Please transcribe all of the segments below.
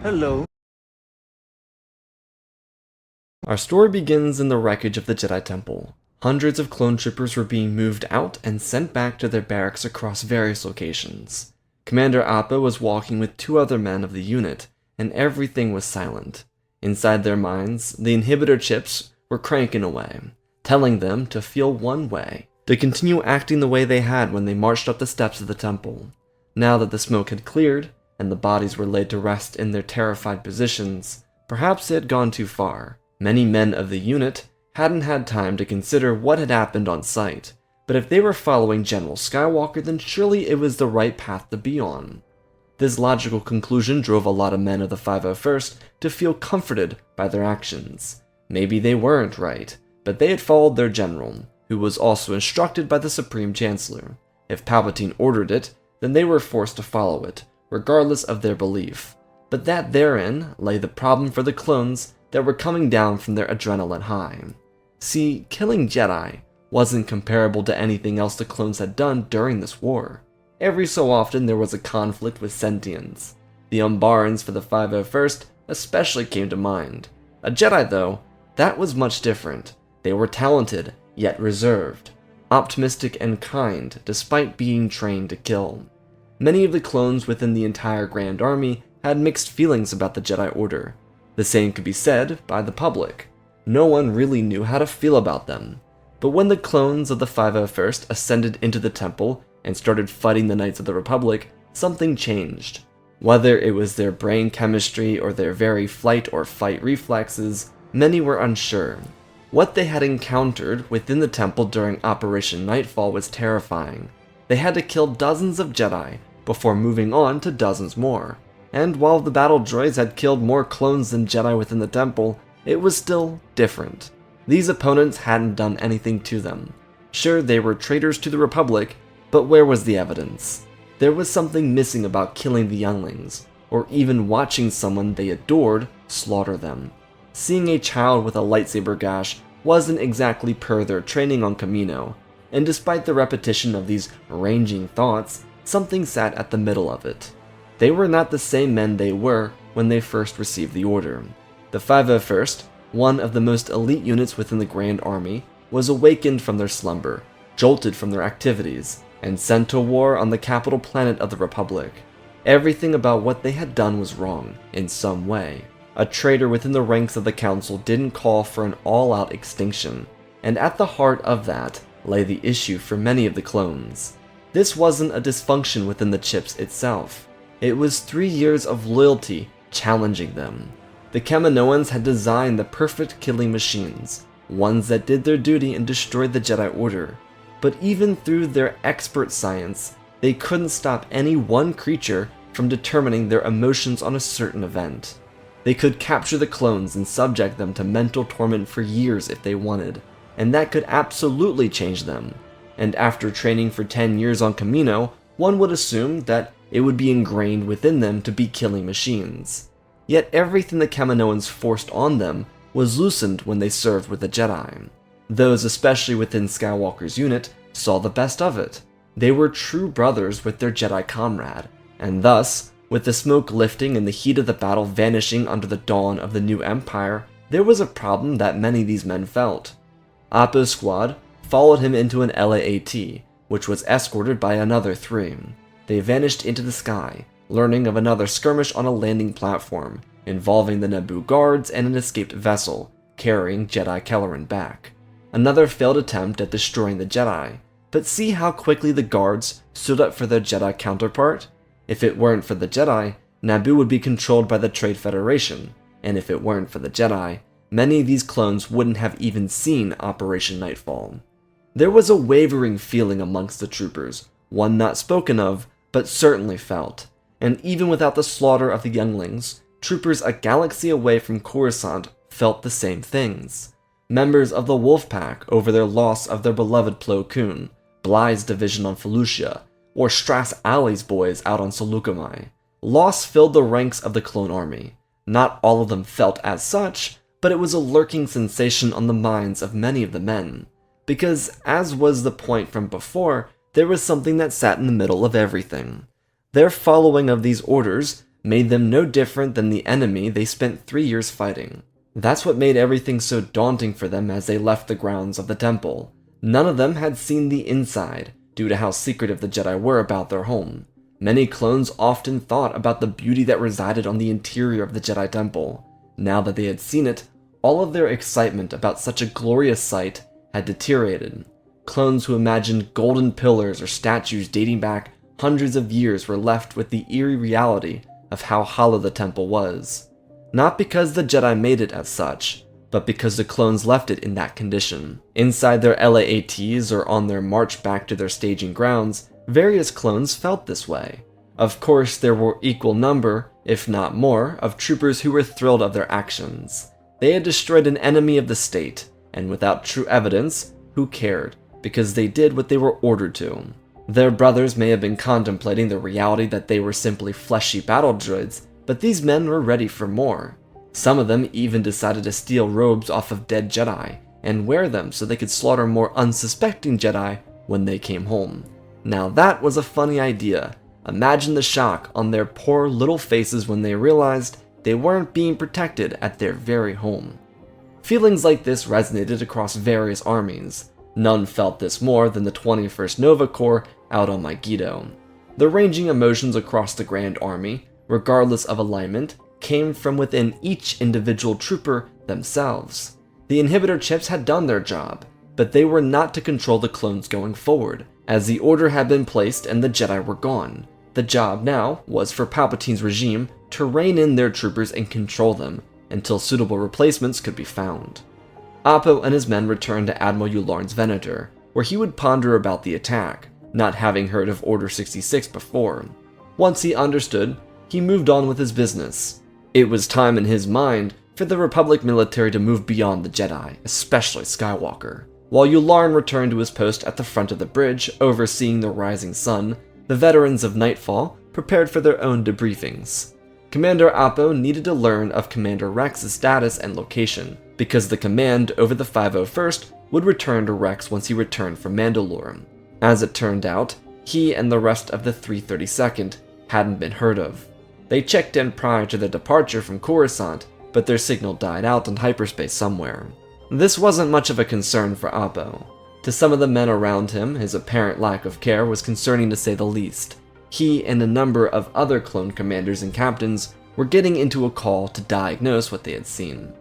Hello. Our story begins in the wreckage of the Jedi Temple. Hundreds of clone troopers were being moved out and sent back to their barracks across various locations. Commander Appa was walking with two other men of the unit, and everything was silent. Inside their minds, the inhibitor chips were cranking away, telling them to feel one way, to continue acting the way they had when they marched up the steps of the temple. Now that the smoke had cleared, and the bodies were laid to rest in their terrified positions, perhaps it had gone too far. Many men of the unit hadn't had time to consider what had happened on site, but if they were following General Skywalker, then surely it was the right path to be on. This logical conclusion drove a lot of men of the 501st to feel comforted by their actions. Maybe they weren't right, but they had followed their general, who was also instructed by the Supreme Chancellor. If Palpatine ordered it, then they were forced to follow it, regardless of their belief. But that therein lay the problem for the clones that were coming down from their adrenaline high. See, killing Jedi wasn't comparable to anything else the clones had done during this war. Every so often there was a conflict with sentients. The Umbarans for the 501st especially came to mind. A Jedi, though, that was much different. They were talented, yet reserved. Optimistic and kind, despite being trained to kill. Many of the clones within the entire Grand Army had mixed feelings about the Jedi Order. The same could be said by the public. No one really knew how to feel about them. But when the clones of the 501st ascended into the temple and started fighting the Knights of the Republic, something changed. Whether it was their brain chemistry or their very flight or fight reflexes, many were unsure. What they had encountered within the temple during Operation Nightfall was terrifying. They had to kill dozens of Jedi before moving on to dozens more. And while the battle droids had killed more clones than Jedi within the temple, it was still different. These opponents hadn't done anything to them. Sure, they were traitors to the Republic, but where was the evidence? There was something missing about killing the younglings, or even watching someone they adored slaughter them. Seeing a child with a lightsaber gash wasn't exactly per their training on Kamino, and despite the repetition of these ranging thoughts, something sat at the middle of it. They were not the same men they were when they first received the order. The 501st, one of the most elite units within the Grand Army, was awakened from their slumber, jolted from their activities, and sent to war on the capital planet of the Republic. Everything about what they had done was wrong, in some way. A traitor within the ranks of the Council didn't call for an all-out extinction, and at the heart of that lay the issue for many of the clones. This wasn't a dysfunction within the chips itself. It was 3 years of loyalty challenging them. The Kaminoans had designed the perfect killing machines, ones that did their duty and destroyed the Jedi Order. But even through their expert science, they couldn't stop any one creature from determining their emotions on a certain event. They could capture the clones and subject them to mental torment for years if they wanted, and that could absolutely change them. And after training for 10 years on Kamino, one would assume that it would be ingrained within them to be killing machines. Yet everything the Kaminoans forced on them was loosened when they served with the Jedi. Those, especially within Skywalker's unit, saw the best of it. They were true brothers with their Jedi comrade, and thus, with the smoke lifting and the heat of the battle vanishing under the dawn of the new Empire, there was a problem that many of these men felt. Appa's squad followed him into an LAAT, which was escorted by another 3. They vanished into the sky, learning of another skirmish on a landing platform, involving the Naboo guards and an escaped vessel, carrying Jedi Kelleran back. Another failed attempt at destroying the Jedi, but see how quickly the guards stood up for their Jedi counterpart? If it weren't for the Jedi, Naboo would be controlled by the Trade Federation, and if it weren't for the Jedi, many of these clones wouldn't have even seen Operation Nightfall. There was a wavering feeling amongst the troopers, one not spoken of, but certainly felt. And even without the slaughter of the younglings, troopers a galaxy away from Coruscant felt the same things. Members of the Wolf Pack over their loss of their beloved Plo Koon, Bly's division on Felucia, or Strass Alley's boys out on Seleucami. Loss filled the ranks of the clone army. Not all of them felt as such, but it was a lurking sensation on the minds of many of the men. Because, as was the point from before, there was something that sat in the middle of everything. Their following of these orders made them no different than the enemy they spent 3 years fighting. That's what made everything so daunting for them as they left the grounds of the temple. None of them had seen the inside, due to how secretive the Jedi were about their home. Many clones often thought about the beauty that resided on the interior of the Jedi Temple. Now that they had seen it, all of their excitement about such a glorious sight had deteriorated. Clones who imagined golden pillars or statues dating back hundreds of years were left with the eerie reality of how hollow the temple was. Not because the Jedi made it as such, but because the clones left it in that condition. Inside their LAATs or on their march back to their staging grounds, various clones felt this way. Of course, there were equal number, if not more, of troopers who were thrilled of their actions. They had destroyed an enemy of the state, and without true evidence, who cared, because they did what they were ordered to. Their brothers may have been contemplating the reality that they were simply fleshy battle droids, but these men were ready for more. Some of them even decided to steal robes off of dead Jedi, and wear them so they could slaughter more unsuspecting Jedi when they came home. Now that was a funny idea. Imagine the shock on their poor little faces when they realized they weren't being protected at their very home. Feelings like this resonated across various armies. None felt this more than the 21st Nova Corps out on Megiddo. The ranging emotions across the Grand Army, regardless of alignment, came from within each individual trooper themselves. The inhibitor chips had done their job, but they were not to control the clones going forward, as the order had been placed and the Jedi were gone. The job now was for Palpatine's regime to rein in their troopers and control them until suitable replacements could be found. Appo and his men returned to Admiral Yullarn's Venator, where he would ponder about the attack, not having heard of Order 66 before. Once he understood, he moved on with his business. It was time in his mind for the Republic military to move beyond the Jedi, especially Skywalker. While Yullarn returned to his post at the front of the bridge, overseeing the rising sun, the veterans of Nightfall prepared for their own debriefings. Commander Appo needed to learn of Commander Rex's status and location, because the command over the 501st would return to Rex once he returned from Mandalore. As it turned out, he and the rest of the 332nd hadn't been heard of. They checked in prior to their departure from Coruscant, but their signal died out in hyperspace somewhere. This wasn't much of a concern for Appo. To some of the men around him, his apparent lack of care was concerning to say the least. He and a number of other clone commanders and captains were getting into a call to diagnose what they had seen.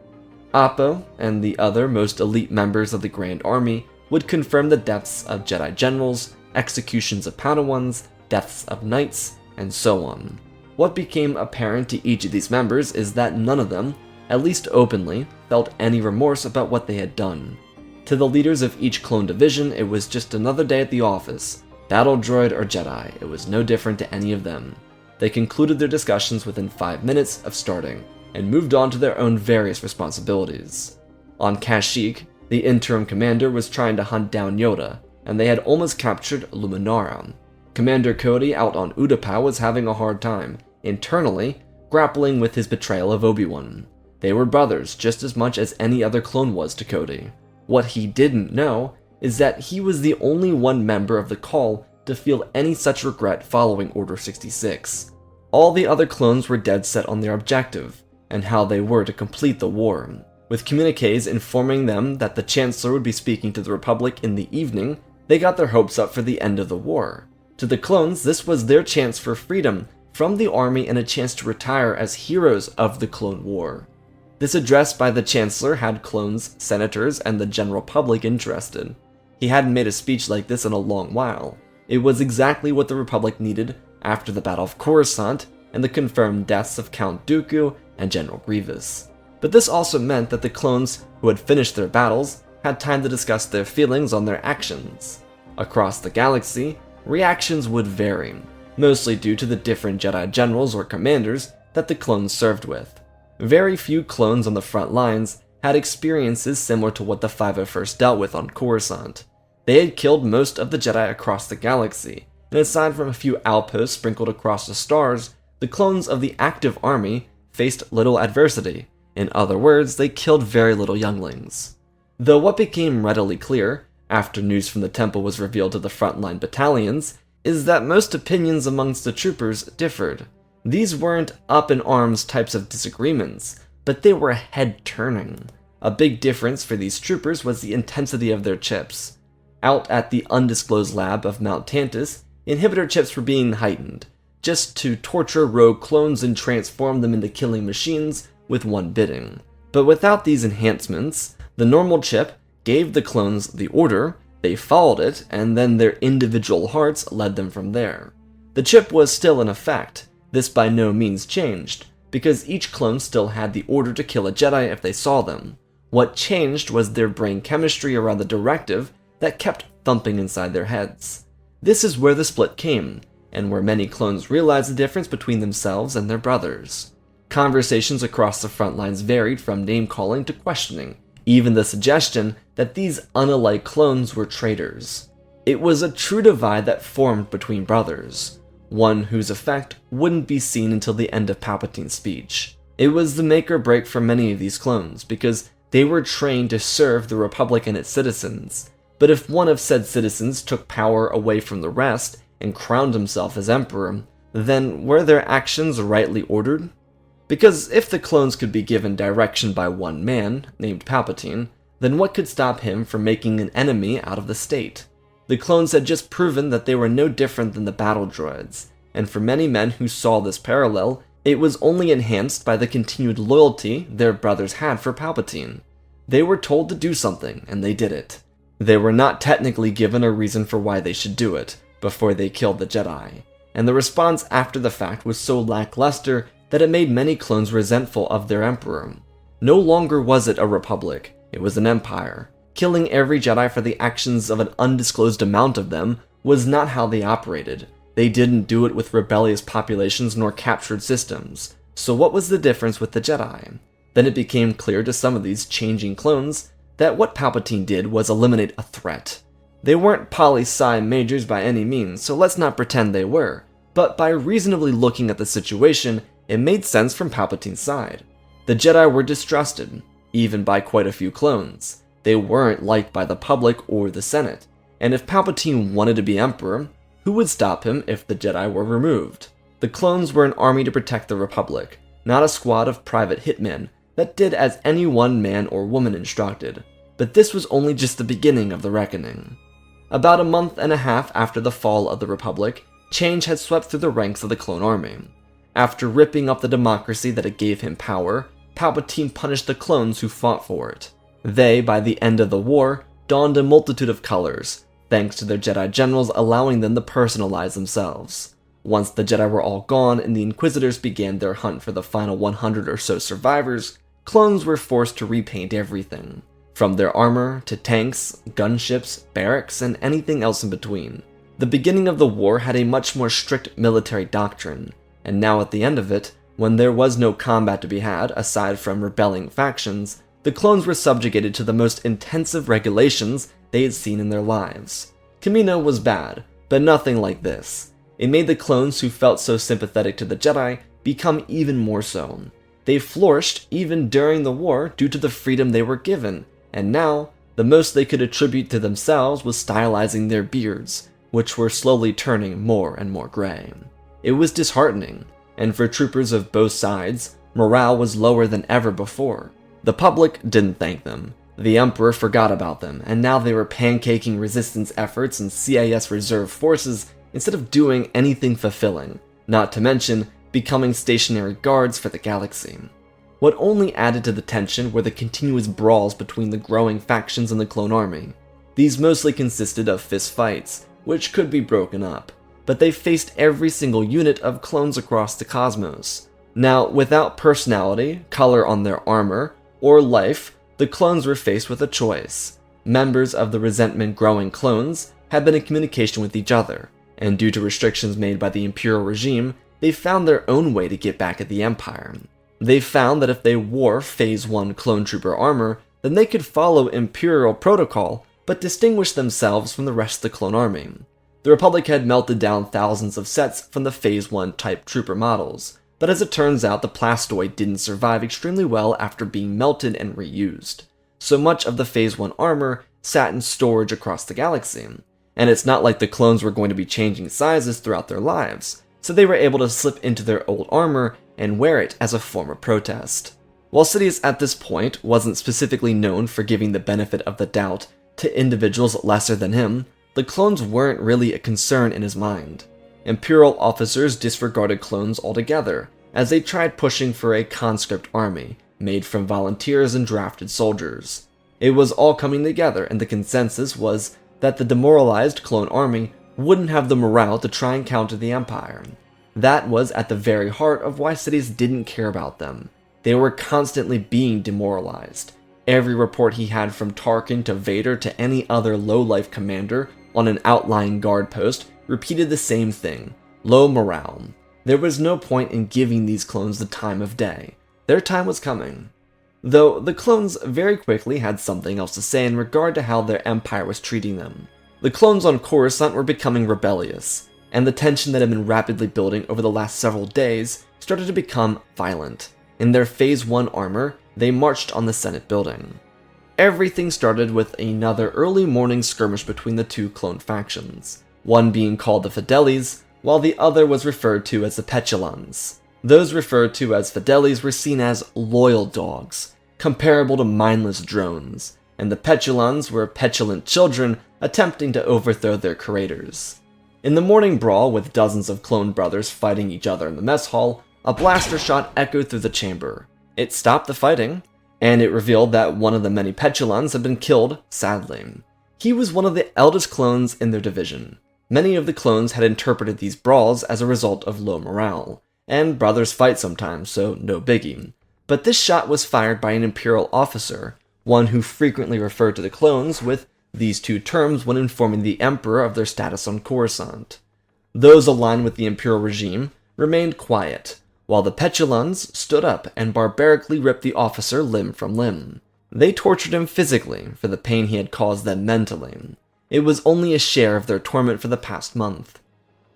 Appo and the other most elite members of the Grand Army would confirm the deaths of Jedi generals, executions of Padawans, deaths of knights, and so on. What became apparent to each of these members is that none of them, at least openly, felt any remorse about what they had done. To the leaders of each clone division, it was just another day at the office. Battle droid or Jedi, it was no different to any of them. They concluded their discussions within 5 minutes of starting, and moved on to their own various responsibilities. On Kashyyyk, the interim commander was trying to hunt down Yoda, and they had almost captured Luminara. Commander Cody out on Utapau was having a hard time, internally, grappling with his betrayal of Obi-Wan. They were brothers just as much as any other clone was to Cody. What he didn't know is that he was the only one member of the call to feel any such regret following Order 66. All the other clones were dead set on their objective, and how they were to complete the war, with communiques informing them that the Chancellor would be speaking to the Republic in the evening. They got their hopes up for the end of the war. To the clones, this was their chance for freedom from the army and a chance to retire as heroes of the Clone War. This address by the Chancellor had clones, senators, and the general public interested. He hadn't made a speech like this in a long while. It was exactly what the Republic needed after the Battle of Coruscant and the confirmed deaths of Count Dooku and General Grievous. But this also meant that the clones who had finished their battles had time to discuss their feelings on their actions. Across the galaxy, reactions would vary, mostly due to the different Jedi generals or commanders that the clones served with. Very few clones on the front lines had experiences similar to what the 501st dealt with on Coruscant. They had killed most of the Jedi across the galaxy, and aside from a few outposts sprinkled across the stars, the clones of the active army faced little adversity. In other words, they killed very little younglings. Though what became readily clear, after news from the temple was revealed to the frontline battalions, is that most opinions amongst the troopers differed. These weren't up-in-arms types of disagreements, but they were head-turning. A big difference for these troopers was the intensity of their chips. Out at the undisclosed lab of Mount Tantus, inhibitor chips were being heightened, just to torture rogue clones and transform them into killing machines with one bidding. But without these enhancements, the normal chip gave the clones the order, they followed it, and then their individual hearts led them from there. The chip was still in effect. This by no means changed, because each clone still had the order to kill a Jedi if they saw them. What changed was their brain chemistry around the directive that kept thumping inside their heads. This is where the split came, and where many clones realized the difference between themselves and their brothers. Conversations across the front lines varied from name-calling to questioning, even the suggestion that these unalike clones were traitors. It was a true divide that formed between brothers, one whose effect wouldn't be seen until the end of Palpatine's speech. It was the make or break for many of these clones, because they were trained to serve the Republic and its citizens. But if one of said citizens took power away from the rest and crowned himself as emperor, then were their actions rightly ordered? Because if the clones could be given direction by one man, named Palpatine, then what could stop him from making an enemy out of the state? The clones had just proven that they were no different than the battle droids, and for many men who saw this parallel, it was only enhanced by the continued loyalty their brothers had for Palpatine. They were told to do something, and they did it. They were not technically given a reason for why they should do it, before they killed the Jedi, and the response after the fact was so lackluster that it made many clones resentful of their emperor. No longer was it a republic, it was an empire. Killing every Jedi for the actions of an undisclosed amount of them was not how they operated. They didn't do it with rebellious populations nor captured systems. So what was the difference with the Jedi? Then it became clear to some of these changing clones that what Palpatine did was eliminate a threat. They weren't poli-sci majors by any means, so let's not pretend they were, but by reasonably looking at the situation, it made sense from Palpatine's side. The Jedi were distrusted, even by quite a few clones. They weren't liked by the public or the Senate, and if Palpatine wanted to be Emperor, who would stop him if the Jedi were removed? The clones were an army to protect the Republic, not a squad of private hitmen that did as any one man or woman instructed. But this was only just the beginning of the reckoning. About a month and a half after the fall of the Republic, change had swept through the ranks of the clone army. After ripping up the democracy that it gave him power, Palpatine punished the clones who fought for it. They, by the end of the war, donned a multitude of colors, thanks to their Jedi generals allowing them to personalize themselves. Once the Jedi were all gone and the Inquisitors began their hunt for the final 100 or so survivors, clones were forced to repaint everything, from their armor to tanks, gunships, barracks, and anything else in between. The beginning of the war had a much more strict military doctrine, and now at the end of it, when there was no combat to be had aside from rebelling factions, the clones were subjugated to the most intensive regulations they had seen in their lives. Kamino was bad, but nothing like this. It made the clones who felt so sympathetic to the Jedi become even more so. They flourished even during the war due to the freedom they were given, and now, the most they could attribute to themselves was stylizing their beards, which were slowly turning more and more gray. It was disheartening, and for troopers of both sides, morale was lower than ever before. The public didn't thank them, the Emperor forgot about them, and now they were pancaking resistance efforts and CIS reserve forces instead of doing anything fulfilling, not to mention becoming stationary guards for the galaxy. What only added to the tension were the continuous brawls between the growing factions in the clone army. These mostly consisted of fist fights, which could be broken up, but they faced every single unit of clones across the cosmos. Now, without personality, color on their armor, or life, the clones were faced with a choice. Members of the resentment-growing clones had been in communication with each other, and due to restrictions made by the Imperial regime, they found their own way to get back at the Empire. They found that if they wore Phase 1 clone trooper armor, then they could follow Imperial protocol, but distinguish themselves from the rest of the clone army. The Republic had melted down thousands of sets from the Phase 1 type trooper models, but as it turns out, the plastoid didn't survive extremely well after being melted and reused. So much of the Phase 1 armor sat in storage across the galaxy, and it's not like the clones were going to be changing sizes throughout their lives. so they were able to slip into their old armor and wear it as a form of protest. While Sidious at this point wasn't specifically known for giving the benefit of the doubt to individuals lesser than him, the clones weren't really a concern in his mind. Imperial officers disregarded clones altogether, as they tried pushing for a conscript army, made from volunteers and drafted soldiers. It was all coming together, and the consensus was that the demoralized clone army wouldn't have the morale to try and counter the Empire. That was at the very heart of why Sidious didn't care about them. They were constantly being demoralized. Every report he had from Tarkin to Vader to any other low-life commander on an outlying guard post repeated the same thing: low morale. There was no point in giving these clones the time of day. Their time was coming. Though the clones very quickly had something else to say in regard to how their Empire was treating them. The clones on Coruscant were becoming rebellious, and the tension that had been rapidly building over the last several days started to become violent. In their Phase 1 armor, they marched on the Senate building. Everything started with another early morning skirmish between the two clone factions, one being called the Fidelis, while the other was referred to as the petulants. Those referred to as Fidelis were seen as loyal dogs, comparable to mindless drones, and the petulants were petulant children attempting to overthrow their creators. In the morning brawl, with dozens of clone brothers fighting each other in the mess hall, a blaster shot echoed through the chamber. It stopped the fighting, and it revealed that one of the many petulants had been killed, sadly. He was one of the eldest clones in their division. Many of the clones had interpreted these brawls as a result of low morale, and brothers fight sometimes, so no biggie. But this shot was fired by an Imperial officer, one who frequently referred to the clones with these two terms when informing the Emperor of their status on Coruscant. Those aligned with the Imperial regime remained quiet, while the petulants stood up and barbarically ripped the officer limb from limb. They tortured him physically for the pain he had caused them mentally. It was only a share of their torment for the past month.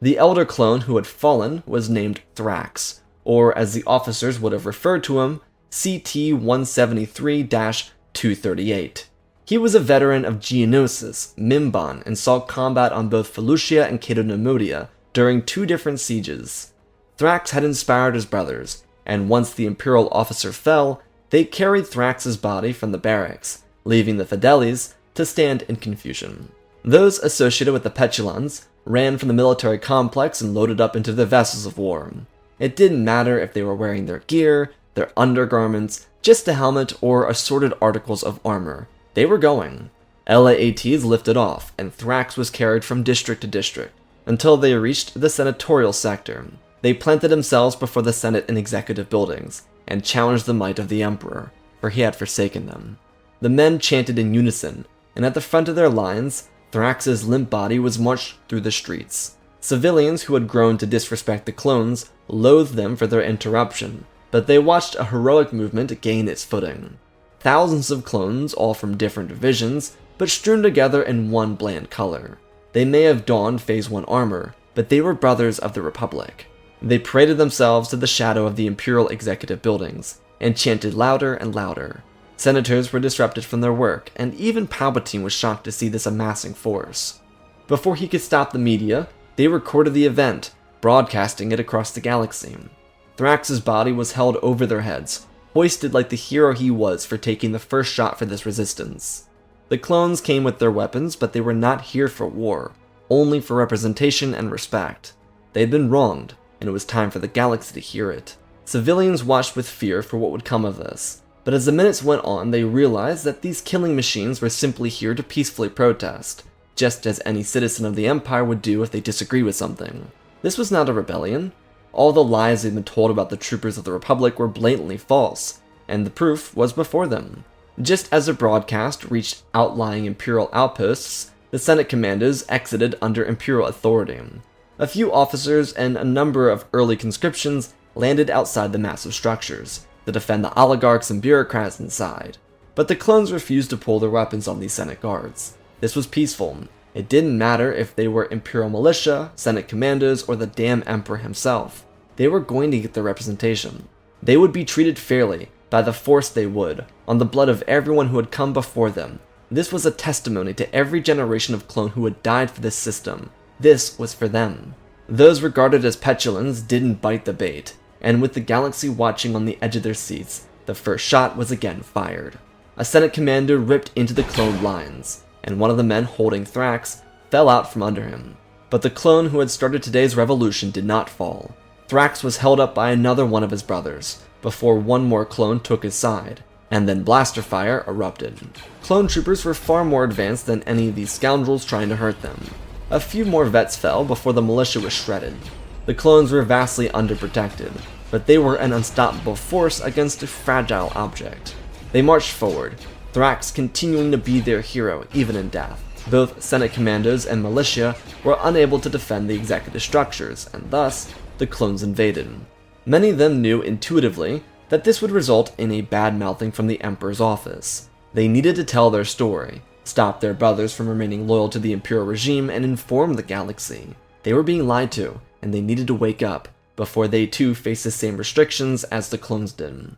The elder clone who had fallen was named Thrax, or as the officers would have referred to him, CT-173-238. He was a veteran of Geonosis, Mimban, and saw combat on both Felucia and Cato Nemodia during 2 different sieges. Thrax had inspired his brothers, and once the Imperial officer fell, they carried Thrax's body from the barracks, leaving the Fidelis to stand in confusion. Those associated with the petulants ran from the military complex and loaded up into their vessels of war. It didn't matter if they were wearing their gear, their undergarments, just a helmet, or assorted articles of armor. They were going. LAATs lifted off, and Thrax was carried from district to district, until they reached the senatorial sector. They planted themselves before the Senate and executive buildings, and challenged the might of the Emperor, for he had forsaken them. The men chanted in unison, and at the front of their lines, Thrax's limp body was marched through the streets. Civilians who had grown to disrespect the clones loathed them for their interruption, but they watched a heroic movement gain its footing. Thousands of clones, all from different divisions, but strewn together in one bland color. They may have donned Phase 1 armor, but they were brothers of the Republic. They paraded themselves to the shadow of the Imperial executive buildings, and chanted louder and louder. Senators were disrupted from their work, and even Palpatine was shocked to see this amassing force. Before he could stop the media, they recorded the event, broadcasting it across the galaxy. Thrax's body was held over their heads, hoisted like the hero he was for taking the first shot for this resistance. The clones came with their weapons, but they were not here for war, only for representation and respect. They had been wronged, and it was time for the galaxy to hear it. Civilians watched with fear for what would come of this, but as the minutes went on, they realized that these killing machines were simply here to peacefully protest, just as any citizen of the Empire would do if they disagreed with something. This was not a rebellion. All the lies they'd been told about the troopers of the Republic were blatantly false, and the proof was before them. Just as the broadcast reached outlying Imperial outposts, the Senate commandos exited under Imperial authority. A few officers and a number of early conscriptions landed outside the massive structures to defend the oligarchs and bureaucrats inside. But the clones refused to pull their weapons on these Senate guards. This was peaceful. It didn't matter if they were Imperial militia, Senate commandos, or the damn Emperor himself. They were going to get their representation. They would be treated fairly, by the force they would, on the blood of everyone who had come before them. This was a testimony to every generation of clone who had died for this system. This was for them. Those regarded as petulants didn't bite the bait, and with the galaxy watching on the edge of their seats, the first shot was again fired. A Senate commander ripped into the clone lines, and one of the men holding Thrax fell out from under him. But the clone who had started today's revolution did not fall. Thrax was held up by another one of his brothers, before one more clone took his side, and then blaster fire erupted. Clone troopers were far more advanced than any of these scoundrels trying to hurt them. A few more vets fell before the militia was shredded. The clones were vastly underprotected, but they were an unstoppable force against a fragile object. They marched forward, Thrax continuing to be their hero even in death. Both Senate commandos and militia were unable to defend the executive structures, and thus, the clones invaded. Many of them knew intuitively that this would result in a bad-mouthing from the Emperor's office. They needed to tell their story, stop their brothers from remaining loyal to the Imperial regime, and inform the galaxy. They were being lied to, and they needed to wake up before they too faced the same restrictions as the clones did.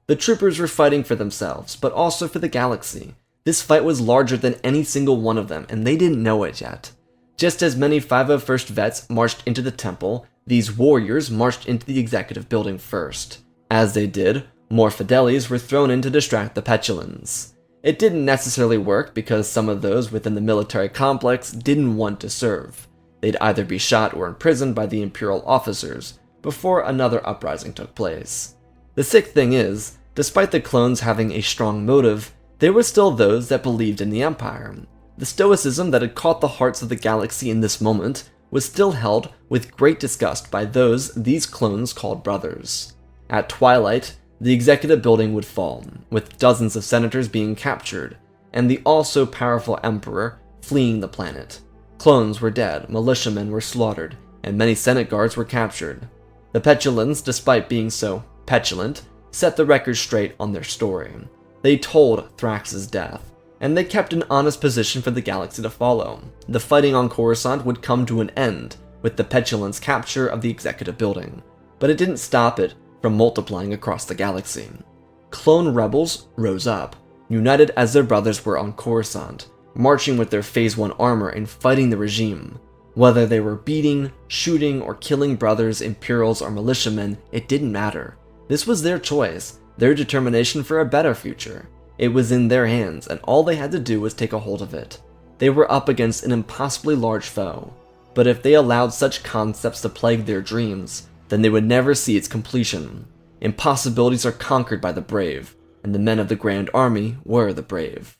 The troopers were fighting for themselves, but also for the galaxy. This fight was larger than any single one of them, and they didn't know it yet. Just as many 501st vets marched into the temple, these warriors marched into the executive building first. As they did, more Fidelis were thrown in to distract the petulants. It didn't necessarily work because some of those within the military complex didn't want to serve. They'd either be shot or imprisoned by the Imperial officers before another uprising took place. The sick thing is, despite the clones having a strong motive, there were still those that believed in the Empire. The stoicism that had caught the hearts of the galaxy in this moment was still held with great disgust by those these clones called brothers. At twilight, the executive building would fall, with dozens of senators being captured, and the also-powerful Emperor fleeing the planet. Clones were dead, militiamen were slaughtered, and many Senate guards were captured. The petulants, despite being so petulant, set the record straight on their story. They told Thrax's death, and they kept an honest position for the galaxy to follow. The fighting on Coruscant would come to an end with the petulants' capture of the executive building, but it didn't stop it from multiplying across the galaxy. Clone rebels rose up, united as their brothers were on Coruscant, marching with their Phase 1 armor and fighting the regime. Whether they were beating, shooting, or killing brothers, Imperials, or militiamen, it didn't matter. This was their choice, their determination for a better future. It was in their hands, and all they had to do was take a hold of it. They were up against an impossibly large foe, but if they allowed such concepts to plague their dreams, then they would never see its completion. Impossibilities are conquered by the brave, and the men of the Grand Army were the brave.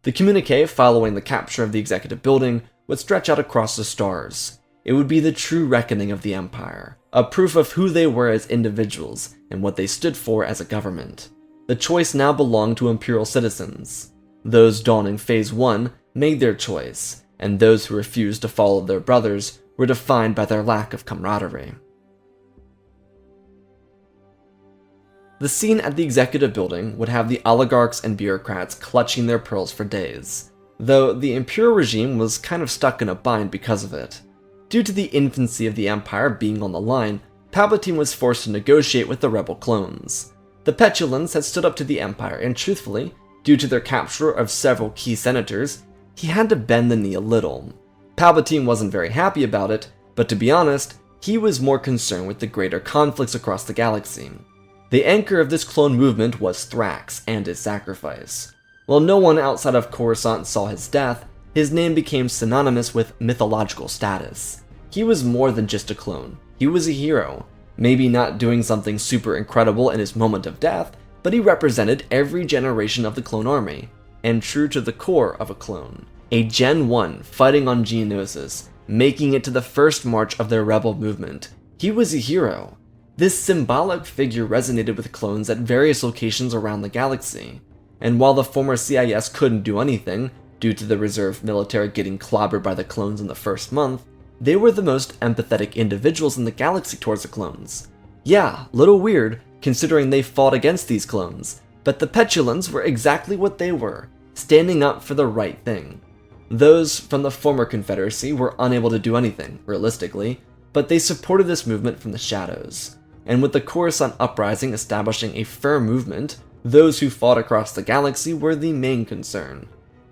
The communique following the capture of the executive building would stretch out across the stars. It would be the true reckoning of the Empire, a proof of who they were as individuals and what they stood for as a government. The choice now belonged to Imperial citizens. Those donning Phase 1 made their choice, and those who refused to follow their brothers were defined by their lack of camaraderie. The scene at the executive building would have the oligarchs and bureaucrats clutching their pearls for days, though the Imperial regime was kind of stuck in a bind because of it. Due to the infancy of the Empire being on the line, Palpatine was forced to negotiate with the rebel clones. The petulants had stood up to the Empire, and truthfully, due to their capture of several key senators, he had to bend the knee a little. Palpatine wasn't very happy about it, but to be honest, he was more concerned with the greater conflicts across the galaxy. The anchor of this clone movement was Thrax and his sacrifice. While no one outside of Coruscant saw his death, his name became synonymous with mythological status. He was more than just a clone. He was a hero. Maybe not doing something super incredible in his moment of death, but he represented every generation of the clone army, and true to the core of a clone. A Gen 1 fighting on Geonosis, making it to the first march of their rebel movement. He was a hero. This symbolic figure resonated with clones at various locations around the galaxy, and while the former CIS couldn't do anything, due to the reserve military getting clobbered by the clones in the first month, they were the most empathetic individuals in the galaxy towards the clones. Yeah, little weird, considering they fought against these clones, but the petulants were exactly what they were, standing up for the right thing. Those from the former Confederacy were unable to do anything, realistically, but they supported this movement from the shadows. And with the Coruscant uprising establishing a firm movement, those who fought across the galaxy were the main concern.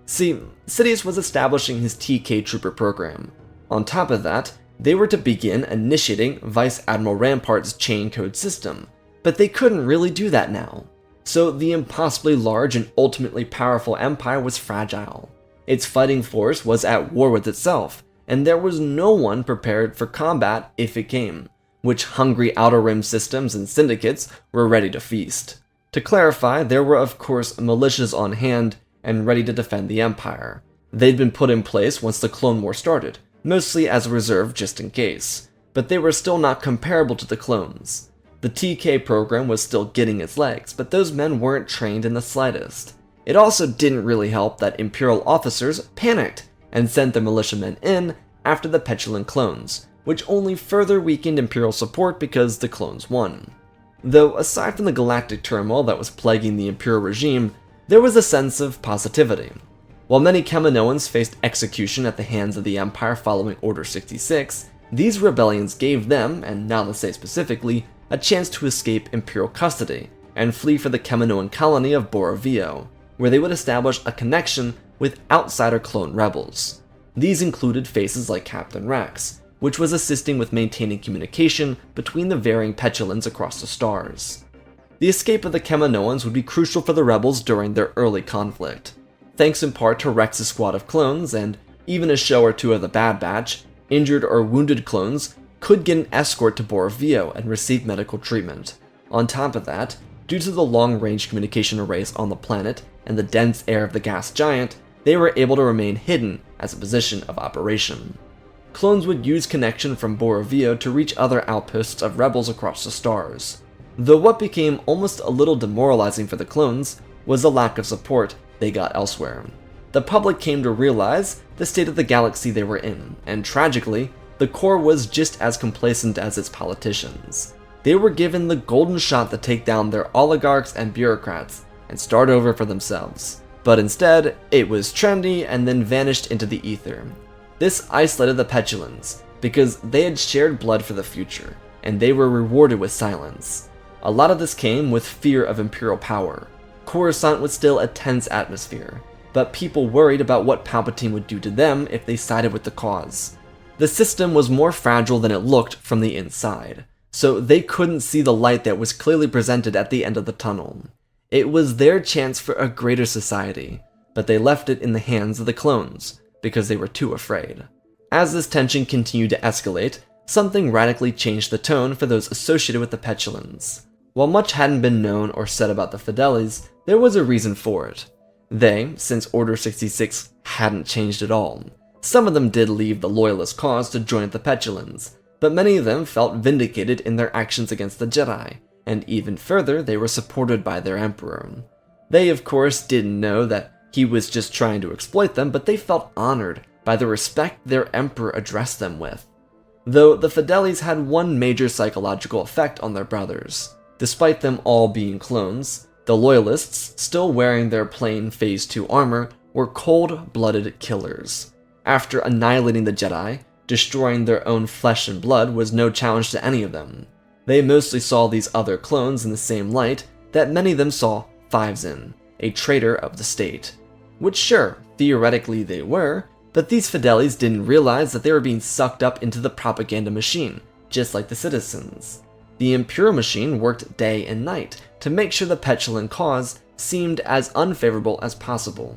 See, Sidious was establishing his TK Trooper program. On top of that, They were to begin initiating Vice Admiral Rampart's chain code system, but they couldn't really do that now. So the impossibly large and ultimately powerful empire was fragile. Its fighting force was at war with itself, and there was no one prepared for combat if it came, which hungry Outer Rim systems and syndicates were ready to feast. To clarify, there were of course militias on hand and ready to defend the Empire. They'd been put in place once the Clone War started, mostly as a reserve just in case, but they were still not comparable to the clones. The TK program was still getting its legs, but those men weren't trained in the slightest. It also didn't really help that Imperial officers panicked and sent their militiamen in after the petulant clones, which only further weakened Imperial support because the clones won. Though aside from the galactic turmoil that was plaguing the Imperial regime, there was a sense of positivity. While many Kaminoans faced execution at the hands of the Empire following Order 66, these rebellions gave them, and now to say specifically, a chance to escape Imperial custody and flee for the Kaminoan colony of Borovio, where they would establish a connection with outsider clone rebels. These included faces like Captain Rex, which was assisting with maintaining communication between the varying petulants across the stars. The escape of the Kaminoans would be crucial for the rebels during their early conflict. Thanks in part to Rex's squad of clones, and even a show or two of the Bad Batch, injured or wounded clones could get an escort to Borovio and receive medical treatment. On top of that, due to the long-range communication arrays on the planet and the dense air of the gas giant, they were able to remain hidden as a position of operation. Clones would use connection from Borovio to reach other outposts of rebels across the stars. Though what became almost a little demoralizing for the clones was the lack of support they got elsewhere. The public came to realize the state of the galaxy they were in, and tragically, the core was just as complacent as its politicians. They were given the golden shot to take down their oligarchs and bureaucrats and start over for themselves. But instead, it was trendy and then vanished into the ether. This isolated the petulants, because they had shared blood for the future, and they were rewarded with silence. A lot of this came with fear of Imperial power. Coruscant was still a tense atmosphere, but people worried about what Palpatine would do to them if they sided with the cause. The system was more fragile than it looked from the inside, so they couldn't see the light that was clearly presented at the end of the tunnel. It was their chance for a greater society, but they left it in the hands of the clones, because they were too afraid. As this tension continued to escalate, something radically changed the tone for those associated with the petulants. While much hadn't been known or said about the Fidelis, there was a reason for it. They, since Order 66 hadn't changed at all. Some of them did leave the Loyalist cause to join the petulants, but many of them felt vindicated in their actions against the Jedi, and even further, they were supported by their Emperor. They, of course, didn't know that he was just trying to exploit them, but they felt honored by the respect their Emperor addressed them with. Though the Fidelis had one major psychological effect on their brothers. Despite them all being clones, the Loyalists, still wearing their plain Phase 2 armor, were cold-blooded killers. After annihilating the Jedi, destroying their own flesh and blood was no challenge to any of them. They mostly saw these other clones in the same light that many of them saw Fives in, a traitor of the state. Which sure, theoretically they were, but these Fidelis didn't realize that they were being sucked up into the propaganda machine, just like the citizens. The Imperial machine worked day and night to make sure the petulant cause seemed as unfavorable as possible.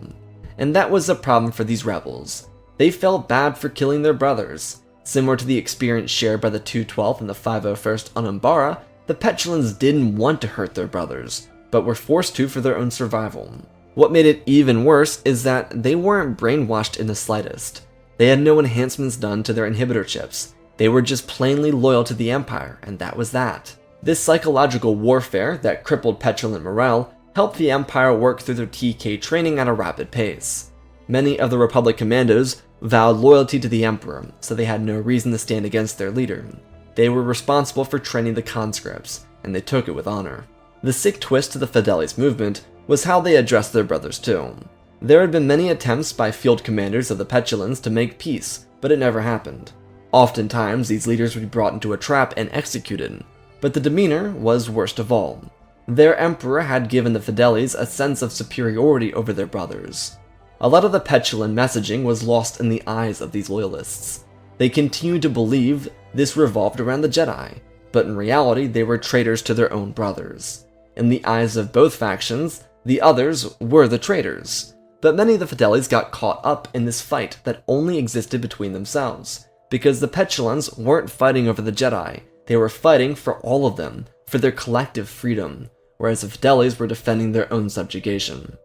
And that was a problem for these rebels. They felt bad for killing their brothers. Similar to the experience shared by the 212th and the 501st on Umbara, the petulants didn't want to hurt their brothers, but were forced to for their own survival. What made it even worse is that they weren't brainwashed in the slightest. They had no enhancements done to their inhibitor chips. They were just plainly loyal to the Empire, and that was that. This psychological warfare that crippled petulant morale helped the Empire work through their TK training at a rapid pace. Many of the Republic commandos vowed loyalty to the Emperor, so they had no reason to stand against their leader. They were responsible for training the conscripts, and they took it with honor. The sick twist to the Fidelis movement was how they addressed their brothers too. There had been many attempts by field commanders of the petulants to make peace, but it never happened. Oftentimes, these leaders would be brought into a trap and executed, but the demeanor was worst of all. Their Emperor had given the Fidelis a sense of superiority over their brothers. A lot of the petulant messaging was lost in the eyes of these loyalists. They continued to believe this revolved around the Jedi, but in reality they were traitors to their own brothers. In the eyes of both factions, the others were the traitors, but many of the Fidelis got caught up in this fight that only existed between themselves, because the petulants weren't fighting over the Jedi, they were fighting for all of them, for their collective freedom, whereas the Fidelis were defending their own subjugation.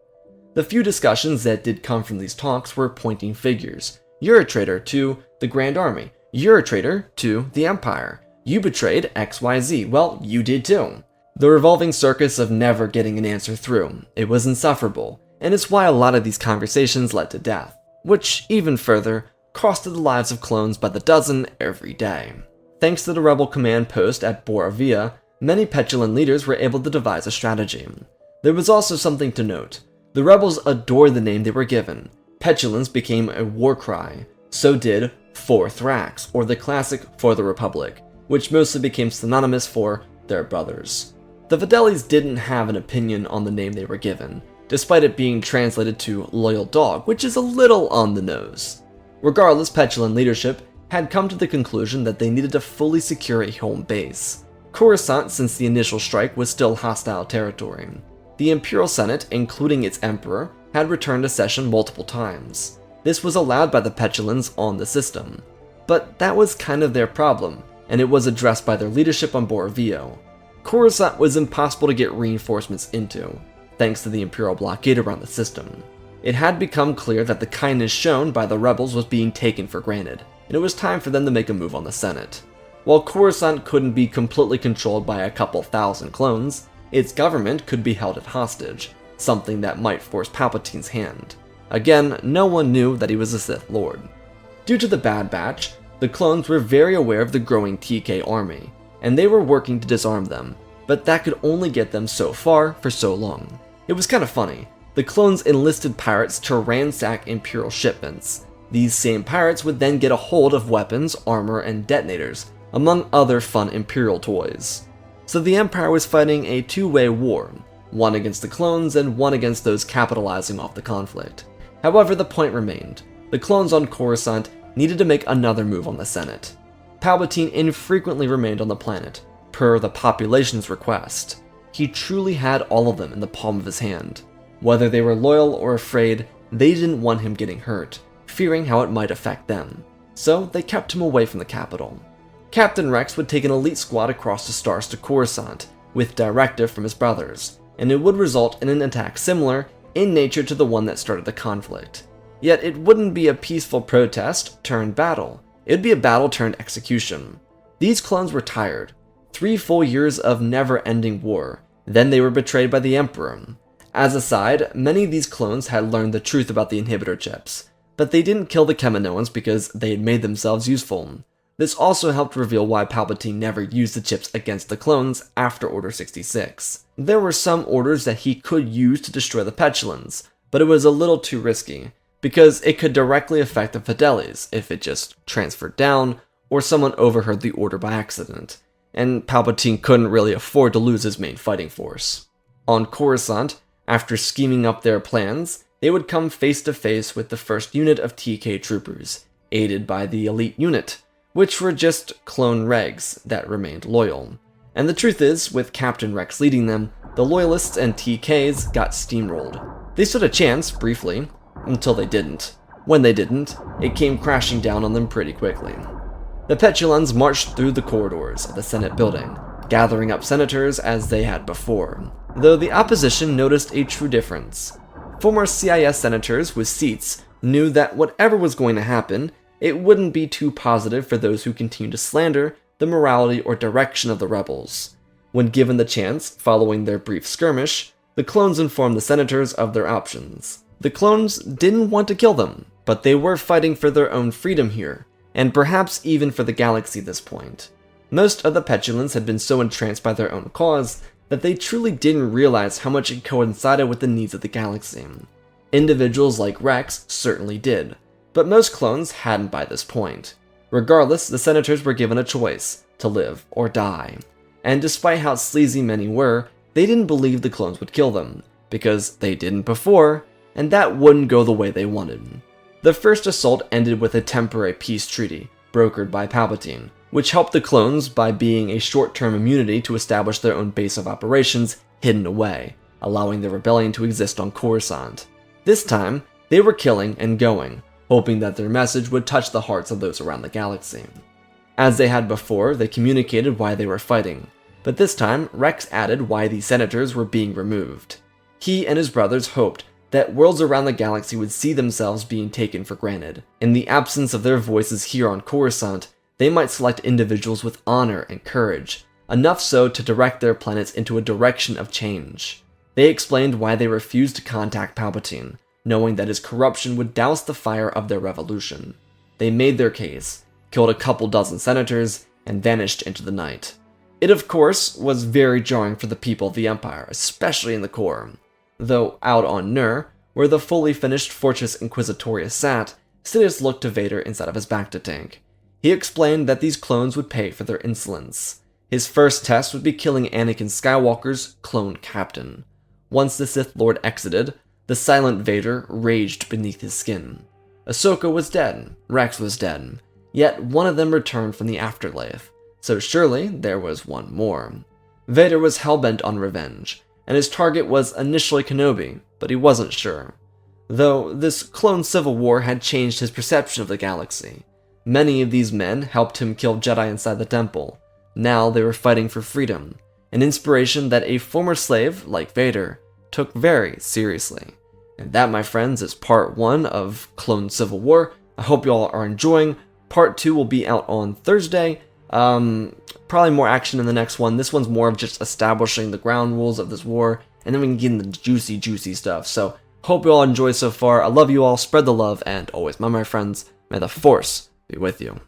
The few discussions that did come from these talks were pointing figures. You're a traitor to the Grand Army. You're a traitor to the Empire. You betrayed XYZ. Well, you did too. The revolving circus of never getting an answer through. It was insufferable, and it's why a lot of these conversations led to death, which, even further, costed the lives of clones by the dozen every day. Thanks to the rebel command post at Boravia, many petulant leaders were able to devise a strategy. There was also something to note. The rebels adored the name they were given. Petulance became a war cry. So did For Thrax, or the classic For the Republic, which mostly became synonymous for their brothers. The Fidelis didn't have an opinion on the name they were given, despite it being translated to Loyal Dog, which is a little on the nose. Regardless, petulant leadership had come to the conclusion that they needed to fully secure a home base. Coruscant, since the initial strike, was still hostile territory. The Imperial Senate, including its Emperor, had returned to session multiple times. This was allowed by the petulants on the system. But that was kind of their problem, and it was addressed by their leadership on Boravio. Coruscant was impossible to get reinforcements into, thanks to the Imperial blockade around the system. It had become clear that the kindness shown by the rebels was being taken for granted, and it was time for them to make a move on the Senate. While Coruscant couldn't be completely controlled by a couple thousand clones, its government could be held at hostage, something that might force Palpatine's hand. Again, no one knew that he was a Sith Lord. Due to the Bad Batch, the clones were very aware of the growing TK army, and they were working to disarm them, but that could only get them so far for so long. It was kind of funny. The clones enlisted pirates to ransack Imperial shipments. These same pirates would then get a hold of weapons, armor, and detonators, among other fun Imperial toys. So the Empire was fighting a two-way war, one against the clones and one against those capitalizing off the conflict. However, the point remained. The clones on Coruscant needed to make another move on the Senate. Palpatine infrequently remained on the planet, per the population's request. He truly had all of them in the palm of his hand. Whether they were loyal or afraid, they didn't want him getting hurt, fearing how it might affect them. So they kept him away from the capital. Captain Rex would take an elite squad across the stars to Coruscant, with directive from his brothers, and it would result in an attack similar in nature to the one that started the conflict. Yet it wouldn't be a peaceful protest turned battle. It would be a battle turned execution. These clones were tired. 3 full years of never-ending war. Then they were betrayed by the Emperor. As a side, many of these clones had learned the truth about the inhibitor chips, but they didn't kill the Kaminoans because they had made themselves useful. This also helped reveal why Palpatine never used the chips against the clones after Order 66. There were some orders that he could use to destroy the petulants, but it was a little too risky, because it could directly affect the Fidelis if it just transferred down, or someone overheard the order by accident, and Palpatine couldn't really afford to lose his main fighting force. On Coruscant, after scheming up their plans, they would come face to face with the first unit of TK troopers, aided by the elite unit, which were just clone regs that remained loyal. And the truth is, with Captain Rex leading them, the loyalists and TKs got steamrolled. They stood a chance, briefly, until they didn't. When they didn't, it came crashing down on them pretty quickly. The petulants marched through the corridors of the Senate building, gathering up senators as they had before, though the opposition noticed a true difference. Former CIS senators with seats knew that whatever was going to happen, it wouldn't be too positive for those who continued to slander the morality or direction of the rebels. When given the chance, following their brief skirmish, the clones informed the senators of their options. The clones didn't want to kill them, but they were fighting for their own freedom here, and perhaps even for the galaxy at this point. Most of the petulants had been so entranced by their own cause that they truly didn't realize how much it coincided with the needs of the galaxy. Individuals like Rex certainly did, but most clones hadn't by this point. Regardless, the senators were given a choice, to live or die. And despite how sleazy many were, they didn't believe the clones would kill them, because they didn't before, and that wouldn't go the way they wanted. The first assault ended with a temporary peace treaty, brokered by Palpatine, which helped the clones by being a short-term immunity to establish their own base of operations hidden away, allowing the rebellion to exist on Coruscant. This time, they were killing and going, hoping that their message would touch the hearts of those around the galaxy. As they had before, they communicated why they were fighting, but this time Rex added why the senators were being removed. He and his brothers hoped that worlds around the galaxy would see themselves being taken for granted. In the absence of their voices here on Coruscant, they might select individuals with honor and courage, enough so to direct their planets into a direction of change. They explained why they refused to contact Palpatine, knowing that his corruption would douse the fire of their revolution. They made their case, killed a couple dozen senators, and vanished into the night. It, of course, was very jarring for the people of the Empire, especially in the core. Though out on Nur, where the fully finished Fortress Inquisitorius sat, Sidious looked to Vader instead of his bacta tank. He explained that these clones would pay for their insolence. His first test would be killing Anakin Skywalker's clone captain. Once the Sith Lord exited, the silent Vader raged beneath his skin. Ahsoka was dead, Rex was dead, yet one of them returned from the afterlife, so surely there was one more. Vader was hellbent on revenge, and his target was initially Kenobi, but he wasn't sure. Though this clone civil war had changed his perception of the galaxy. Many of these men helped him kill Jedi inside the temple. Now they were fighting for freedom, an inspiration that a former slave, like Vader, took very seriously. And that, my friends, is part 1 of Clone Civil War. I hope you all are enjoying. Part 2 will be out on Thursday. Probably more action in the next one. This one's more of just establishing the ground rules of this war, and then we can get into the juicy stuff. So, hope you all enjoy so far. I love you all, spread the love, and always, my friends, may the Force be with you.